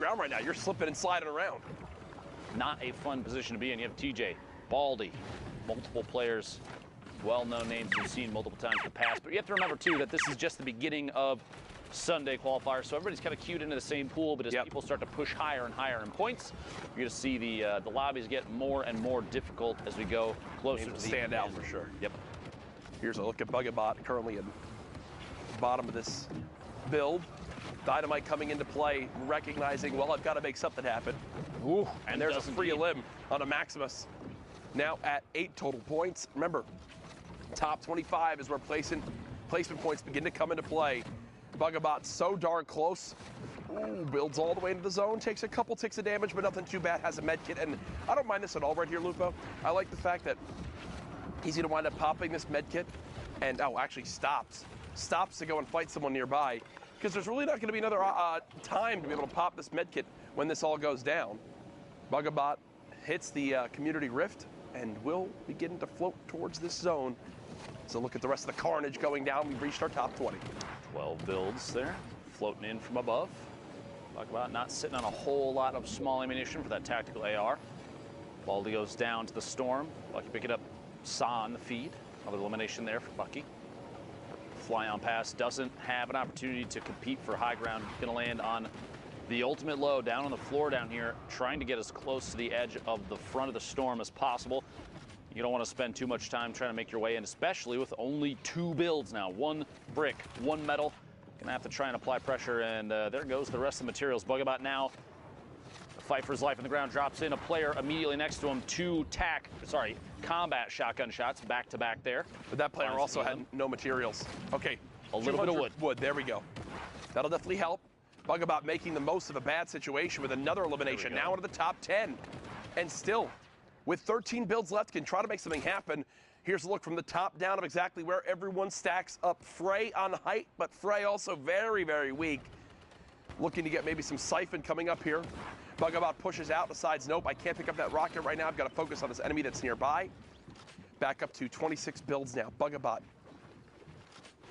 ground right now. You're slipping and sliding around. Not a fun position to be in. You have TJ, Baldy, multiple players, well-known names we've seen multiple times in the past. But you have to remember, too, that this is just the beginning of Sunday qualifiers. So everybody's kind of queued into the same pool, but as people start to push higher and higher in points, you're going to see the lobbies get more and more difficult as we go closer to the stand out for sure. Yep. Here's a look at Bugabot currently in the bottom of this build. Dynamite coming into play, recognizing, well, I've got to make something happen. Ooh, and there's a free limb on a Maximus. Now at 8 total points. Remember, top 25 is where placement points begin to come into play. Bugabot so darn close. Ooh, builds all the way into the zone, takes a couple ticks of damage, but nothing too bad, has a med kit. And I don't mind this at all right here, Lupo. I like the fact that he's going to wind up popping this med kit and, actually stops to go and fight someone nearby, because there's really not going to be another time to be able to pop this med kit when this all goes down. Bugabot hits the community rift and will begin to float towards this zone. So look at the rest of the carnage going down. We've reached our top 20. 12 builds there, floating in from above. Bugabot not sitting on a whole lot of small ammunition for that tactical AR. Baldy goes down to the storm. Bucky picking up Saw on the feed. Another elimination there for Bucky. Fly on past, doesn't have an opportunity to compete for high ground. Going to land on the ultimate low, down on the floor down here, trying to get as close to the edge of the front of the storm as possible. You don't want to spend too much time trying to make your way in, especially with only 2 builds now. 1 brick, 1 metal. Gonna have to try and apply pressure, and there goes the rest of the materials. Bugabot now, the fight for his life on the ground, drops in a player immediately next to him. 2 combat shotgun shots back to back there. But that player also had no materials. Okay, a little bit of wood. There we go. That'll definitely help. Bugabot making the most of a bad situation with another elimination, now into the top 10. And still, with 13 builds left, can try to make something happen. Here's a look from the top down of exactly where everyone stacks up. Frey on height, but Frey also very, very weak. Looking to get maybe some siphon coming up here. Bugabot pushes out, decides, nope, I can't pick up that rocket right now. I've got to focus on this enemy that's nearby. Back up to 26 builds now. Bugabot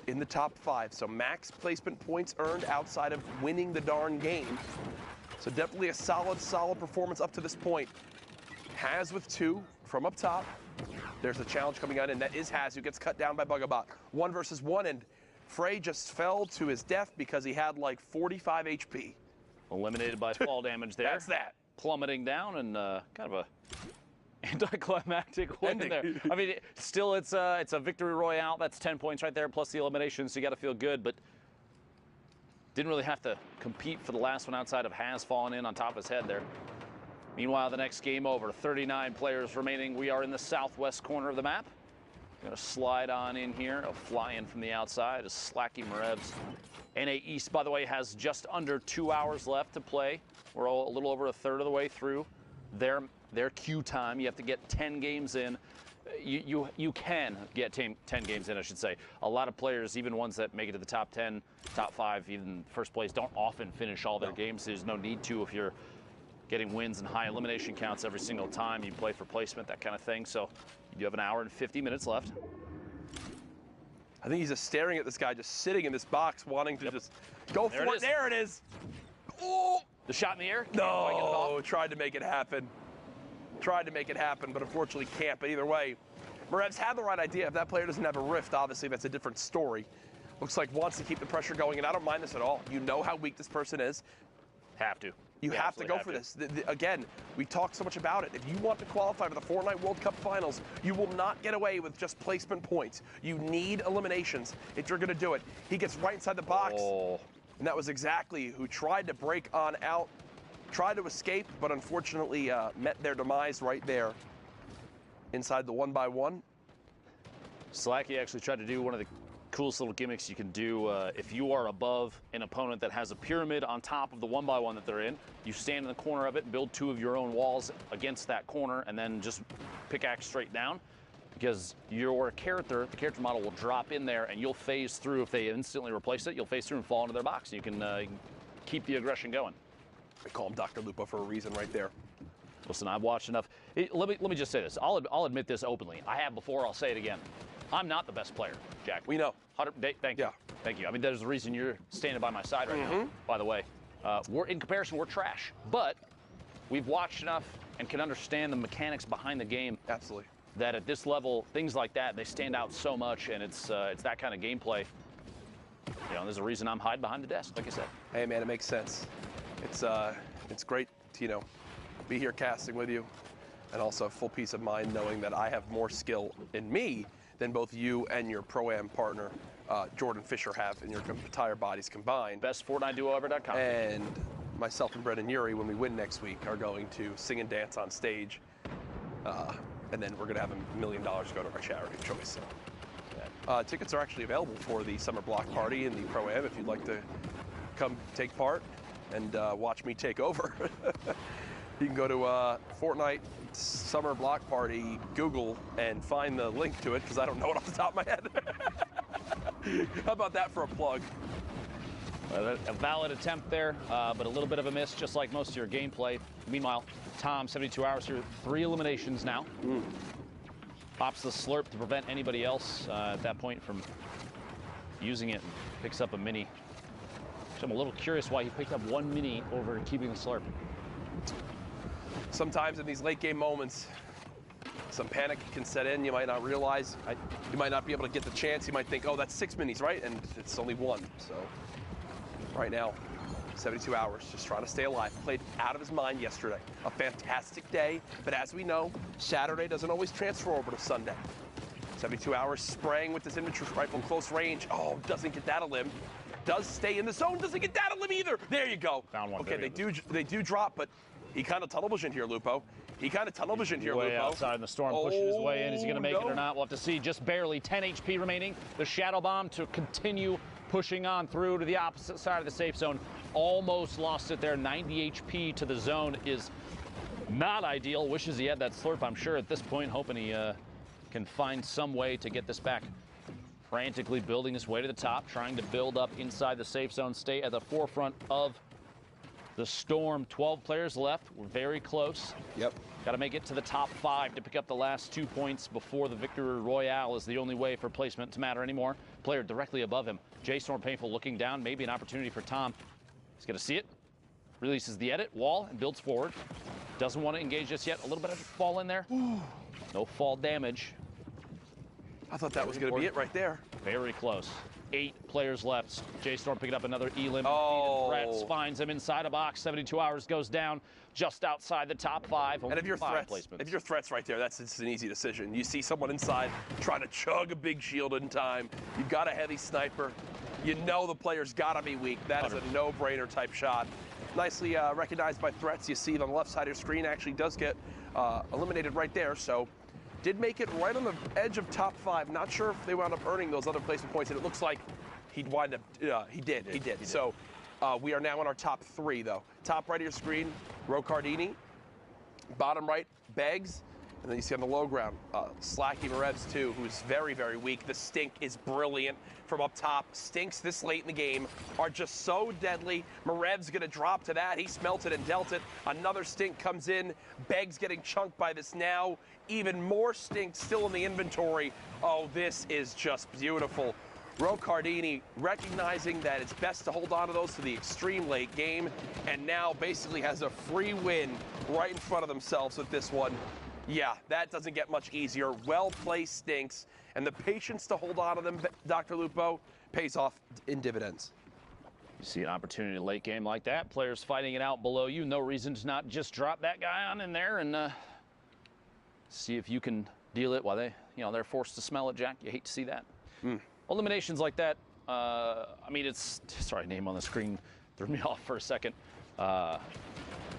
in the top 5. So max placement points earned outside of winning the darn game. So definitely a solid performance up to this point. Haz with 2 from up top. There's a challenge coming on, and that is Haz, who gets cut down by Bugabot. 1 versus 1, and Frey just fell to his death because he had like 45 HP. Eliminated by fall damage there. That's that. Plummeting down, and kind of a anticlimactic win there. I mean, still, it's a victory royale. That's 10 points right there, plus the elimination, so you got to feel good, but didn't really have to compete for the last one outside of Haz falling in on top of his head there. Meanwhile, the next game over, 39 players remaining. We are in the southwest corner of the map. Going to slide on in here. A fly in from the outside is Slacky Marevs. NA East, by the way, has just under 2 hours left to play. We're a little over a third of the way through their queue time. You have to get 10 games in. You can get 10 games in, I should say. A lot of players, even ones that make it to the top 10, top 5, even first place, don't often finish all their games. There's no need to if you're getting wins and high elimination counts every single time you play for placement, that kind of thing. So you have an hour and 50 minutes left. I think he's just staring at this guy, just sitting in this box, wanting to just go for it. There it is. Oh! The shot in the air? No, tried to make it happen. Tried to make it happen, but unfortunately can't. But either way, Marevs had the right idea. If that player doesn't have a rift, obviously that's a different story. Looks like wants to keep the pressure going, and I don't mind this at all. You know how weak this person is. Have to. You have to go for this. Again, we talked so much about it. If you want to qualify for the Fortnite World Cup Finals, you will not get away with just placement points. You need eliminations if you're going to do it. He gets right inside the box, and that was exactly who tried to break on out, tried to escape, but unfortunately met their demise right there inside the 1x1. Slacky actually tried to do one of the coolest little gimmicks you can do. If you are above an opponent that has a pyramid on top of the 1x1 that they're in, you stand in the corner of it and build 2 of your own walls against that corner, and then just pickaxe straight down, because your character, the character model, will drop in there and you'll phase through. If they instantly replace it, you'll phase through and fall into their box. You can keep the aggression going. They call him Dr. Lupo for a reason right there. Listen, I've watched enough. Let me just say this. I'll admit this openly. I have before. I'll say it again. I'm not the best player, Jack. We know. Thank you. Yeah. Thank you. I mean, there's a reason you're standing by my side right now, by the way. In comparison, we're trash. But we've watched enough and can understand the mechanics behind the game. Absolutely. That at this level, things like that, they stand out so much, and it's that kind of gameplay. You know, there's a reason I'm hiding behind the desk, like I said. Hey, man, it makes sense. It's great to, you know, be here casting with you, and also have full peace of mind knowing that I have more skill in me than both you and your Pro-Am partner, Jordan Fisher, have in your entire bodies combined. Best Fortnite duo ever.com. And myself and Brendan Urie, when we win next week, are going to sing and dance on stage. And then we're going to have $1 million go to our charity of choice. Tickets are actually available for the summer block party and the Pro-Am if you'd like to come take part and watch me take over. You can go to Fortnite Summer Block Party, Google, and find the link to it, because I don't know it off the top of my head. How about that for a plug? A valid attempt there, but a little bit of a miss, just like most of your gameplay. Meanwhile, Tom, 72 hours here, 3 eliminations now. Pops the slurp to prevent anybody else at that point from using it, and picks up a mini. So I'm a little curious why he picked up 1 mini over keeping the slurp. Sometimes in these late game moments, some panic can set in. You might not realize, you might not be able to get the chance. You might think, oh, that's 6 minis, right? And it's only 1. So right now, 72 hours, just trying to stay alive. Played out of his mind yesterday. A fantastic day, but as we know, Saturday doesn't always transfer over to Sunday. 72 hours spraying with this infantry rifle close range. Oh, doesn't get that a limb. Does stay in the zone, doesn't get that a limb either. There you go. Found one. Okay, they do drop, but he kind of tunnel visioned here, Lupo. He kind of tunnel visioned here, Way Lupo. outside in the storm, pushing his way in. Is he going to make it or not? We'll have to see. Just barely 10 HP remaining. The Shadow Bomb to continue pushing on through to the opposite side of the safe zone. Almost lost it there. 90 HP to the zone is not ideal. Wishes he had that slurp, I'm sure, at this point, hoping he can find some way to get this back. Frantically building his way to the top, trying to build up inside the safe zone, stay at the forefront of the storm. 12 players left. We're very close. Yep. Got to make it to the top 5 to pick up the last 2 points before the victory royale is the only way for placement to matter anymore. Player directly above him. J Storm Painful looking down. Maybe an opportunity for Tom. He's going to see it. Releases the edit wall and builds forward. Doesn't want to engage just yet. A little bit of fall in there. No fall damage. I thought that was going to be it right there. Very close. 8 players left. J-Storm picking up another elim. Oh. Threats finds him inside a box. 72 hours goes down just outside the top 5. And if you're threats right there, it's an easy decision. You see someone inside trying to chug a big shield in time. You've got a heavy sniper. You know the player's got to be weak. That is a no-brainer type shot. Nicely recognized by threats. You see it on the left side of your screen. Actually does get eliminated right there. So did make it right on the edge of top 5. Not sure if they wound up earning those other placement points, and it looks like he'd wind up, he did. So we are now in our top 3, though. Top right of your screen, Rocardini. Bottom right, Beggs. And then you see on the low ground, Slacky Marevs, too, who's very, very weak. The Stink is brilliant from up top. Stinks this late in the game are just so deadly. Marev's going to drop to that. He smelt it and dealt it. Another Stink comes in. Beggs getting chunked by this now. Even more Stink still in the inventory. Oh, this is just beautiful. Rocardini recognizing that it's best to hold on to those to the extreme late game, and now basically has a free win right in front of themselves with this one. Yeah, that doesn't get much easier. Well-placed Stinks, and the patience to hold on to them, Dr. Lupo, pays off in dividends. You see an opportunity late game like that, players fighting it out below you. No reason to not just drop that guy on in there and see if you can deal it while they're forced to smell it, Jack. You hate to see that. Eliminations like that, I mean, sorry, name on the screen threw me off for a second.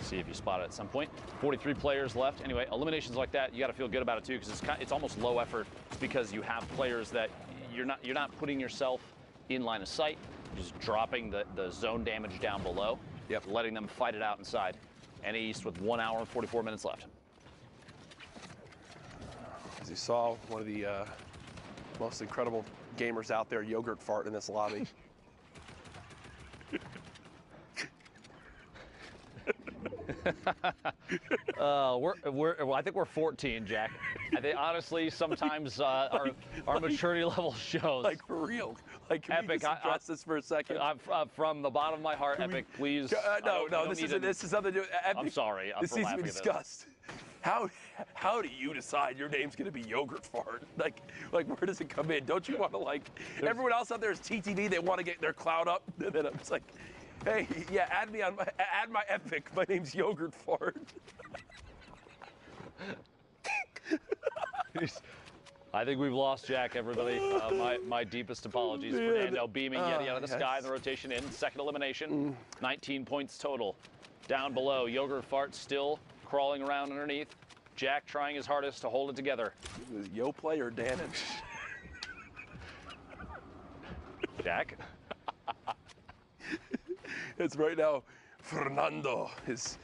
See if you spot it at some point. 43 players left. Anyway, eliminations like that, you got to feel good about it too, because it's almost low effort, because you have players that you're not putting yourself in line of sight, just dropping the zone damage down below. Yep. Letting them fight it out inside. And East with 1 hour and 44 minutes left. As you saw, one of the most incredible gamers out there, Yogurt Fart, in this lobby. I think we're 14, Jack. I think honestly, sometimes our maturity level shows. Like for real. Like can Epic. we just address this for a second? From the bottom of my heart, Epic, please. This is nothing to do with Epic. I'm sorry. This needs to be discussed. How do you decide your name's gonna be Yogurt Fart? Like where does it come in? Don't you want to everyone else out there is TTV? They want to get their clout up, and then I'm just like, hey, yeah, add my Epic. My name's Yogurt Fart. I think we've lost Jack, everybody. My deepest apologies. Fernando beaming Yeti out of the sky in the rotation in. Second elimination. 19 points total. Down below, Yogurt Fart still crawling around underneath. Jack trying his hardest to hold it together. Yo play or Dannon? Jack? It's right now, Fernando is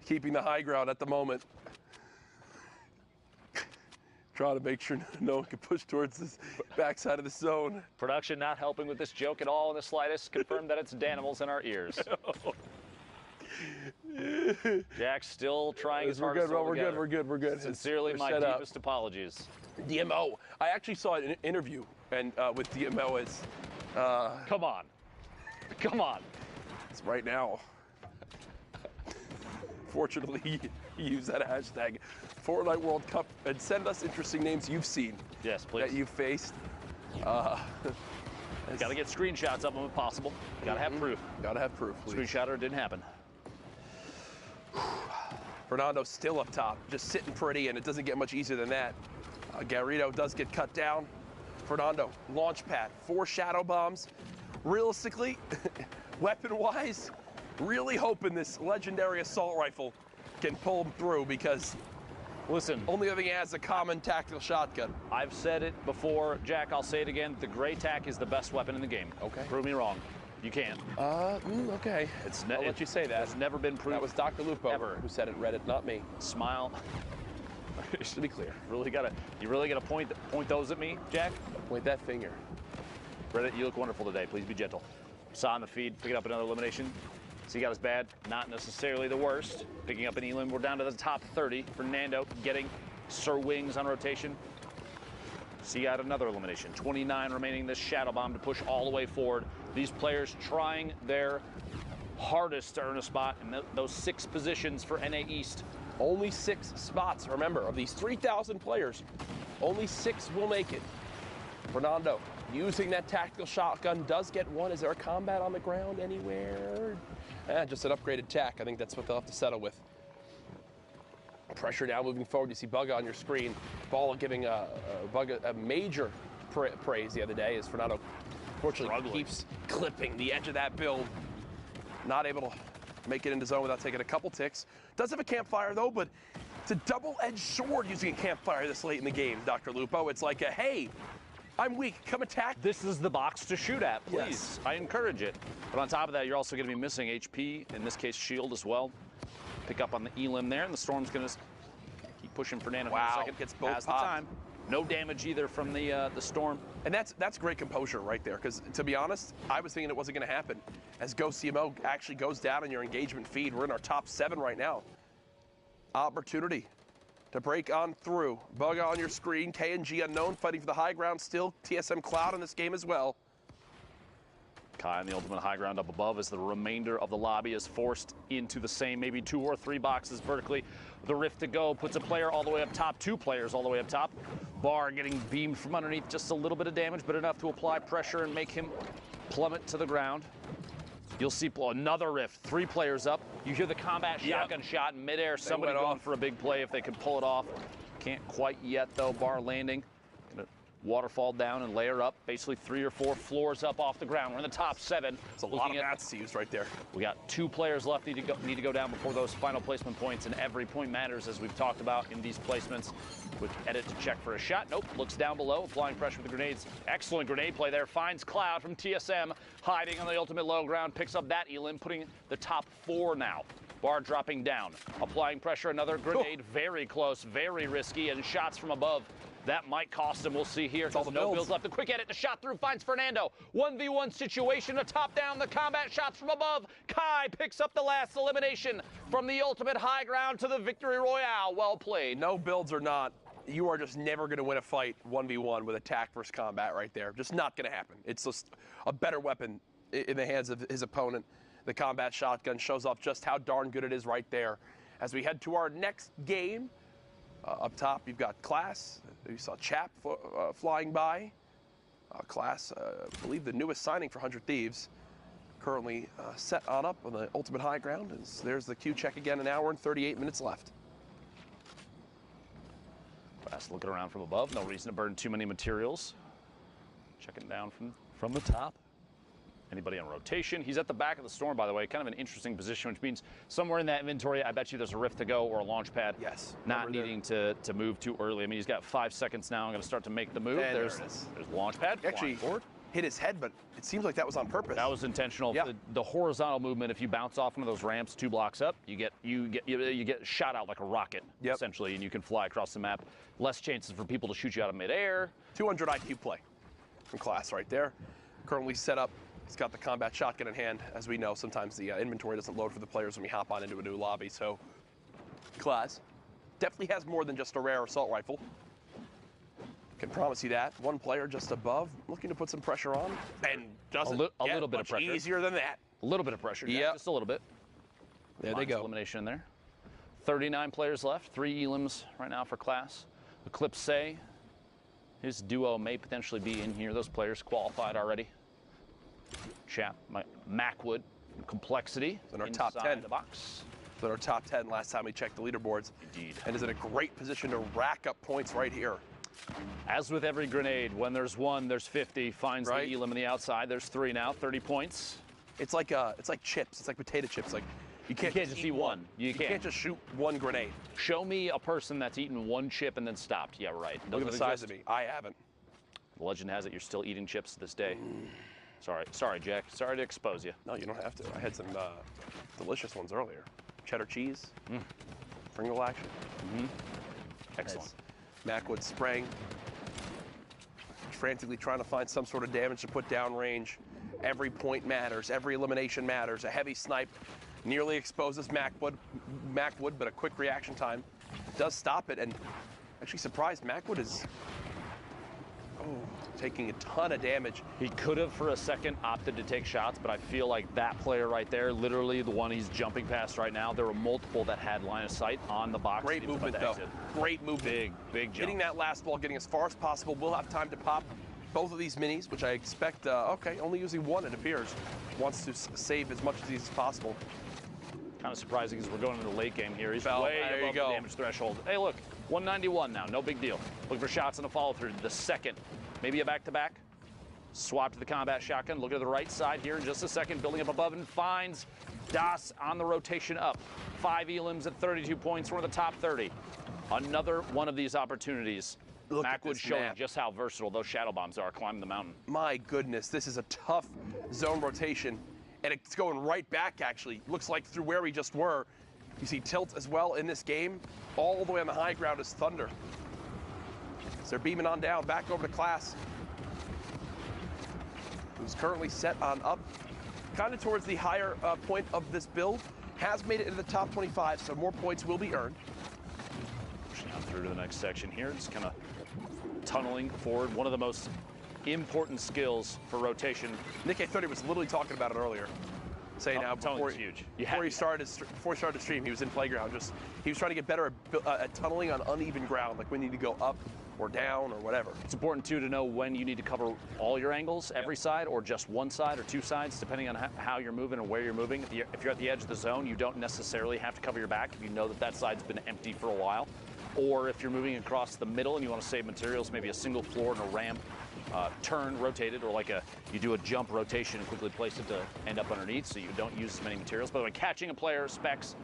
keeping the high ground at the moment. Trying to make sure no one can push towards this backside of the zone. Production not helping with this joke at all in the slightest. Confirmed that it's Danimals in our ears. Jack still trying his hardest. We're good. Sincerely, my deepest apologies. DMO. I actually saw an interview with DMO. Come on. It's right now. Fortunately, he used that hashtag Fortnite World Cup and send us interesting names you've seen. Yes, please. That you've faced. Got to get screenshots of them if possible. Got to have proof. Got to have proof, please. Screenshotter didn't happen. Fernando still up top, just sitting pretty, and it doesn't get much easier than that. Garrido does get cut down. Fernando, launch pad, 4 shadow bombs. Realistically, weapon-wise, really hoping this legendary assault rifle can pull him through because listen, only other thing he has is a common tactical shotgun. I've said it before, Jack, I'll say it again. The gray tac is the best weapon in the game. Okay. Prove me wrong. You can't. Okay. I'll let you say that. It's never been proven. That was Dr. Lupo who said it, Reddit, not me. Smile. Just to be clear. You really gotta point those at me, Jack? Point that finger. Reddit, you look wonderful today. Please be gentle. Saw on the feed, picking up another elimination. So he got us bad, not necessarily the worst. Picking up an elim, we're down to the top 30. Fernando getting Sir Wings on rotation. So you got another elimination. 29 remaining, this shadow bomb to push all the way forward. These players trying their hardest to earn a spot in those 6 positions for NA East. Only 6 spots, remember, of these 3,000 players, only 6 will make it. Fernando using that tactical shotgun does get 1. Is there a combat on the ground anywhere? Just an upgraded tac. I think that's what they'll have to settle with. Pressure now moving forward. You see Bugga on your screen. Ball giving Bugga a major praise the other day as Fernando fortunately keeps clipping the edge of that build. Not able to make it into zone without taking a couple ticks. Does have a campfire though, but it's a double-edged sword using a campfire this late in the game, Dr. Lupo. It's like a, hey, I'm weak, come attack. This is the box to shoot at, please. Yes. I encourage it. But on top of that, you're also going to be missing HP, in this case shield as well. Pick up on the elim there, and the storm's going to keep pushing Fernando for a second. Gets both has the time. No damage either from the storm. And that's great composure right there, because to be honest, I was thinking it wasn't going to happen. As Go CMO actually goes down in your engagement feed, we're in our top 7 right now. Opportunity to break on through. Bugga on your screen, KNG unknown, fighting for the high ground still. TSM Cloud in this game as well. Kai on the ultimate high ground up above as the remainder of the lobby is forced into the same maybe 2 or 3 boxes vertically. The rift to go puts a player all the way up top, 2 players all the way up top. Bar getting beamed from underneath, just a little bit of damage, but enough to apply pressure and make him plummet to the ground. You'll see another rift, 3 players up. You hear the combat shotgun shot in midair. Somebody going for a big play if they can pull it off. Can't quite yet though. Bar landing. Gonna waterfall down and layer up. Basically 3 or 4 floors up off the ground. We're in the top 7. It's a lot of mats to use right there. We got 2 players left need to go down before those final placement points, and every point matters as we've talked about in these placements. Quick edit to check for a shot. Nope, looks down below, applying pressure with the grenades. Excellent grenade play there. Finds Cloud from TSM, hiding on the ultimate low ground. Picks up that elim, putting the top 4 now. Bar dropping down, applying pressure, another grenade, very close, very risky, and shots from above That might cost him. We'll see here. It's all the no builds. builds left. The quick edit. The shot through finds Fernando. 1v1 situation. A top down. The combat shots from above. Kai picks up the last elimination from the ultimate high ground to the victory royale. Well played. No builds or not, you are just never going to win a fight 1v1 with attack versus combat right there. Just not going to happen. It's just a better weapon in the hands of his opponent. The combat shotgun shows off just how darn good it is right there. As we head to our next game, up top you've got Class. You saw Chap flying by. Class, I believe the newest signing for 100 Thieves. Currently set on up on the ultimate high ground. And there's the Q check again, an hour and 38 minutes left. Class looking around from above. No reason to burn too many materials. Checking down from the top. Anybody on rotation? He's at the back of the storm, by the way. Kind of an interesting position, which means somewhere in that inventory, I bet you there's a rift to go or a launch pad. Yes. Not needing to move too early. I mean, he's got 5 seconds now. I'm going to start to make the move. And there's the launch pad. Actually hit his head, but it seems like that was on purpose. That was intentional. Yeah. The horizontal movement, if you bounce off one of those ramps 2 blocks up, you get shot out like a rocket, essentially, and you can fly across the map. Less chances for people to shoot you out of midair. 200 IQ play from Class right there. Currently set up. He's got the combat shotgun in hand. As we know, sometimes the inventory doesn't load for the players when we hop on into a new lobby. So Class definitely has more than just a rare assault rifle. Can promise you that. One player just above, looking to put some pressure on, and doesn't a little bit much of pressure. easier than that. A little bit of pressure, Yep. just a little bit. There they go. Elimination in there. 39 players left. 3 elims right now for Class. Eclipse, his duo may potentially be in here. Those players qualified already. Chap, Macwood, Complexity in our top 10. The box. In our top 10 last time we checked the leaderboards. Indeed. And is in a great position to rack up points right here. As with every grenade, when there's 1, there's 50. Finds Right. the elim on the outside. There's 3 now, 30 points. It's like chips. It's like potato chips. Like you can't just eat one. You can't just shoot one grenade. Show me a person that's eaten 1 chip and then stopped. Yeah, right. Look at the size exist. of me. I haven't. The legend has it you're still eating chips to this day. Sorry, Jack. Sorry to expose you. No, you don't have to. I had some delicious ones earlier. Cheddar cheese, Pringle action. Excellent. Macwood spraying. Frantically trying to find some sort of damage to put down range. Every point matters. Every elimination matters. A heavy snipe nearly exposes Macwood, but a quick reaction time does stop it. And actually surprised, Macwood is taking a ton of damage. He could have, for a second, opted to take shots, but I feel like that player right there, literally the one he's jumping past right now, there were multiple that had line of sight on the box. Great movement, though. Great movement. Big jump. Hitting that last ball, getting as far as possible. We'll have time to pop both of these minis, which I expect, only using 1, it appears. Wants to save as much of these as possible. Kind of surprising because we're going into the late game here. He's Fell. way There above you go. the damage threshold. Hey, look, 191 now, no big deal. Looking for shots on the follow-through. The second, maybe a back-to-back. Swap to the combat shotgun. Look at the right side here in just a second. Building up above and finds Das on the rotation up. 5 elims at 32 points. We're in the top 30. Another one of these opportunities. Macwood showing just how versatile those shadow bombs are climbing the mountain. My goodness, this is a tough zone rotation. And it's going right back, actually. Looks like through where we just were. You see Tilt as well in this game. All the way on the high ground is Thunder. So they're beaming on down, back over to Class, who's currently set on up, kind of towards the higher point of this build. Has made it into the top 25, so more points will be earned. Pushing on through to the next section here. Just kind of tunneling forward. One of the most important skills for rotation. Nick A30 was literally talking about it earlier, saying how before he started to stream, he was in Playground. He was trying to get better at tunneling on uneven ground, like when you need to go up or down or whatever. It's important too to know when you need to cover all your angles, every side, or just one side or 2 sides, depending on how you're moving and where you're moving. If you're at the edge of the zone, you don't necessarily have to cover your back if you know that side's been empty for a while. Or if you're moving across the middle and you want to save materials, maybe a single floor and a ramp, turn rotated, or like you do a jump rotation and quickly place it to end up underneath so you don't use as many materials. By the way, catching a player, specs,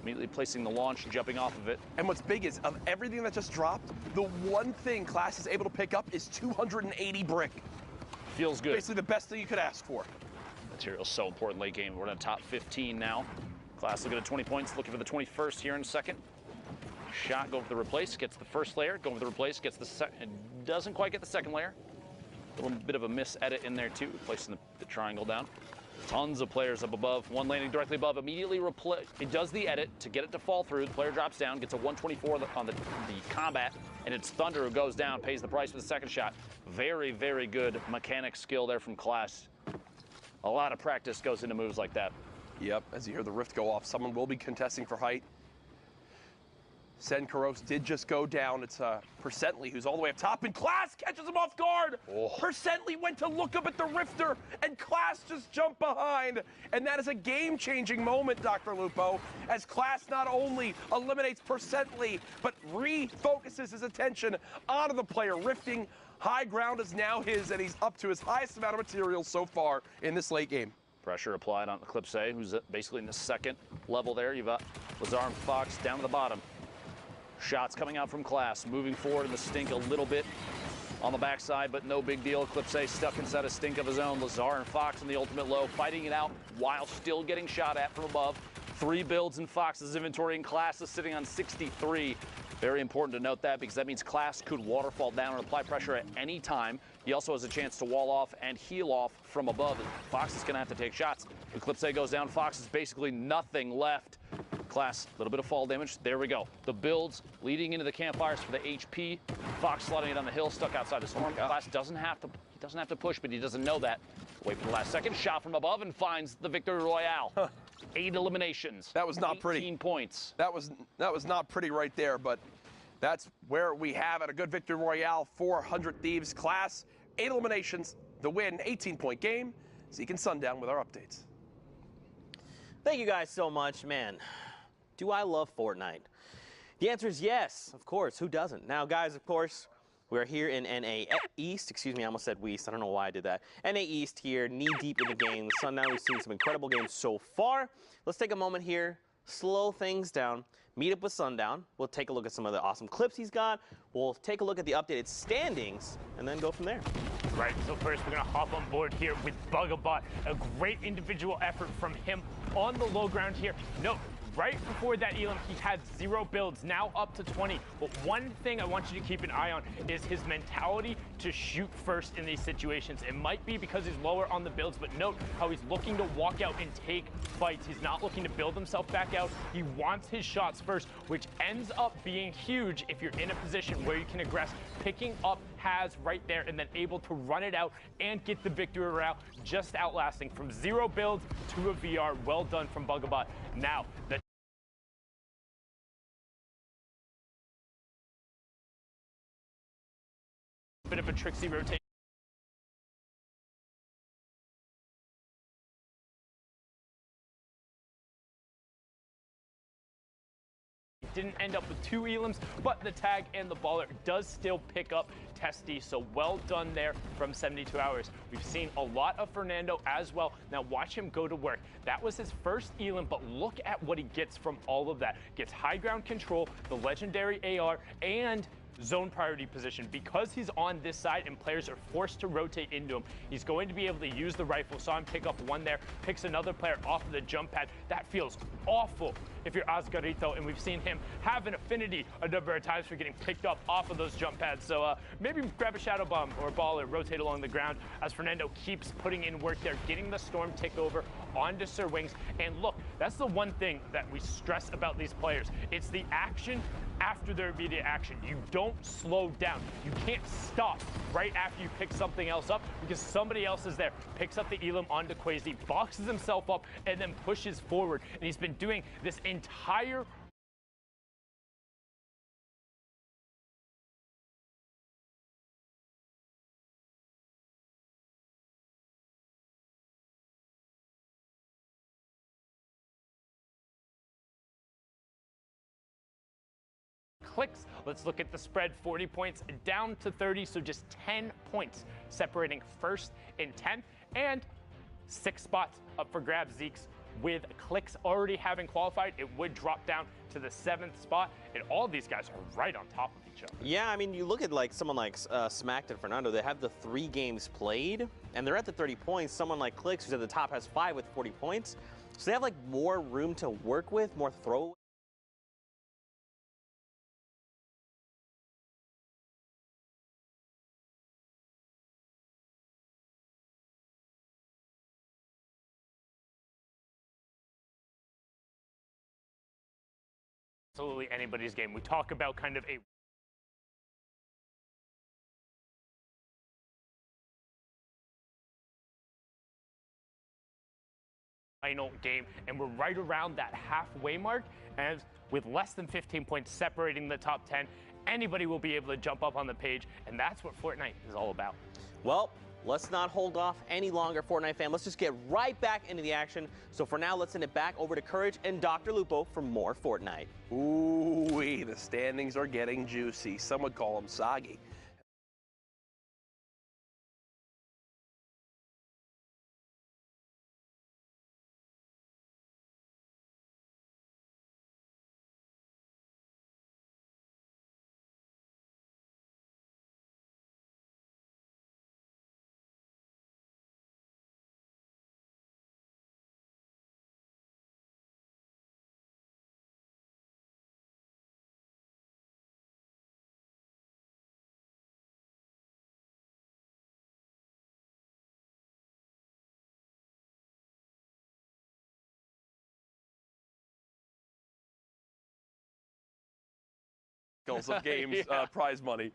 immediately placing the launch, jumping off of it. And what's big is, of everything that just dropped, the one thing Class is able to pick up is 280 brick. Feels good. Basically the best thing you could ask for. Material's so important late game. We're in the top 15 now. Class looking at 20 points, looking for the 21st here in a second. Shot, go for the replace, gets the first layer, go for the replace, gets the second, doesn't quite get the second layer. A little bit of a mis-edit in there too, placing the triangle down. Tons of players up above, one landing directly above, immediately it does the edit to get it to fall through. The player drops down, gets a 124 on the combat, and it's Thunder who goes down, pays the price for the second shot. Very, very good mechanic skill there from Class. A lot of practice goes into moves like that. Yep, as you hear the rift go off, someone will be contesting for height. Senkaros did just go down. It's Percently who's all the way up top, and Class catches him off guard. Oh. Percently went to look up at the rifter, and Class just jumped behind. And that is a game-changing moment, Dr. Lupo, as Class not only eliminates Percently, but refocuses his attention onto the player rifting. High ground is now his, and he's up to his highest amount of material so far in this late game. Pressure applied on Eclipse, who's basically in the second level there. You've got Lazar and Fox down to the bottom. Shots coming out from Class, moving forward in the stink a little bit on the backside, but no big deal. Eclipse stuck inside a stink of his own. Lazar and Fox in the ultimate low, fighting it out while still getting shot at from above. 3 builds in Fox's inventory, and Class is sitting on 63. Very important to note that, because that means Class could waterfall down and apply pressure at any time. He also has a chance to wall off and heal off from above. Fox is going to have to take shots. Eclipse goes down. Fox is basically nothing left. Class, a little bit of fall damage. There we go. The builds leading into the campfires for the HP. Fox sliding it on the hill, stuck outside the storm. Class doesn't have to push, but he doesn't know that. Wait for the last second. Shot from above and finds the victory royale. 8 eliminations. That was not pretty. 18 points. That was not pretty right there, but that's where we have it. A good victory royale, 400 Thieves. Class, 8 eliminations, the win, 18-point game. Zeke and Sundown with our updates. Thank you guys so much, man. Do I love Fortnite? The answer is yes, of course. Who doesn't? Now, guys, of course, we're here in NA East. Excuse me, I almost said West. I don't know why I did that. NA East here, knee-deep in the game. Sundown, we've seen some incredible games so far. Let's take a moment here, slow things down, meet up with Sundown. We'll take a look at some of the awesome clips he's got. We'll take a look at the updated standings, and then go from there. Right, so first we're going to hop on board here with Bugabot. A great individual effort from him on the low ground here. No, right before that elim, he had 0 builds, now up to 20. But one thing I want you to keep an eye on is his mentality to shoot first in these situations. It might be because he's lower on the builds, but note how he's looking to walk out and take fights. He's not looking to build himself back out. He wants his shots first, which ends up being huge if you're in a position where you can aggress, picking up Has right there and then able to run it out and get the victory route, just outlasting from 0 builds to a VR. Well done from Bugabot. Now, the bit of a tricksy rotation. Didn't end up with 2 elims, but the tag and the baller does still pick up Testy, so well done there from 72 Hours. We've seen a lot of Fernando as well. Now watch him go to work. That was his first elim, but look at what he gets from all of that. Gets high ground control, the legendary AR, and zone priority position. Because he's on this side and players are forced to rotate into him, he's going to be able to use the rifle. Saw him pick up one there, picks another player off of the jump pad. That feels awful if you're Oscarito, and we've seen him have an affinity a number of times for getting picked up off of those jump pads. So maybe grab a shadow bomb or a ball and rotate along the ground as Fernando keeps putting in work there, getting the storm tick over onto Sir Wings. And look, that's the one thing that we stress about these players. It's the action after their immediate action. You don't slow down. You can't stop right after you pick something else up, because somebody else is there. Picks up the elim onto Quasi, boxes himself up, and then pushes forward. And he's been doing this entire clicks. Let's look at the spread. 40 points down to 30, so just 10 points separating first and 10th, and 6 spots up for grabs. Zeke's with clicks already having qualified, it would drop down to the 7th spot, and all of these guys are right on top of each other. Yeah, I mean, you look at like someone like Smacked and Fernando, they have the 3 games played, and they're at the 30 points. Someone like Clicks, who's at the top, has 5 with 40 points. So they have like more room to work with, more throw absolutely anybody's game. We talk about kind of a final game, and we're right around that halfway mark, and with less than 15 points separating the top 10, anybody will be able to jump up on the page, and that's what Fortnite is all about. Well, let's not hold off any longer, Fortnite fam. Let's just get right back into the action. So for now, let's send it back over to Courage and Dr. Lupo for more Fortnite. Ooh-wee, the standings are getting juicy. Some would call them soggy. Of games, Yeah. prize money.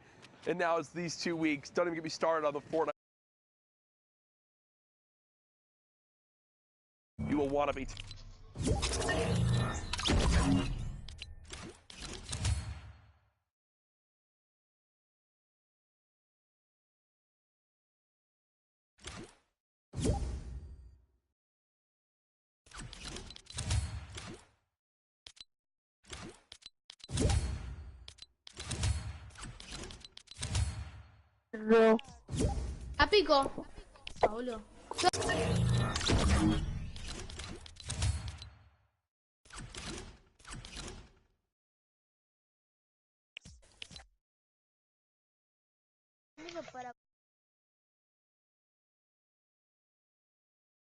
And now it's these 2 weeks. Don't even get me started on the Fortnite. You will want to be. A pico. Paulo. Para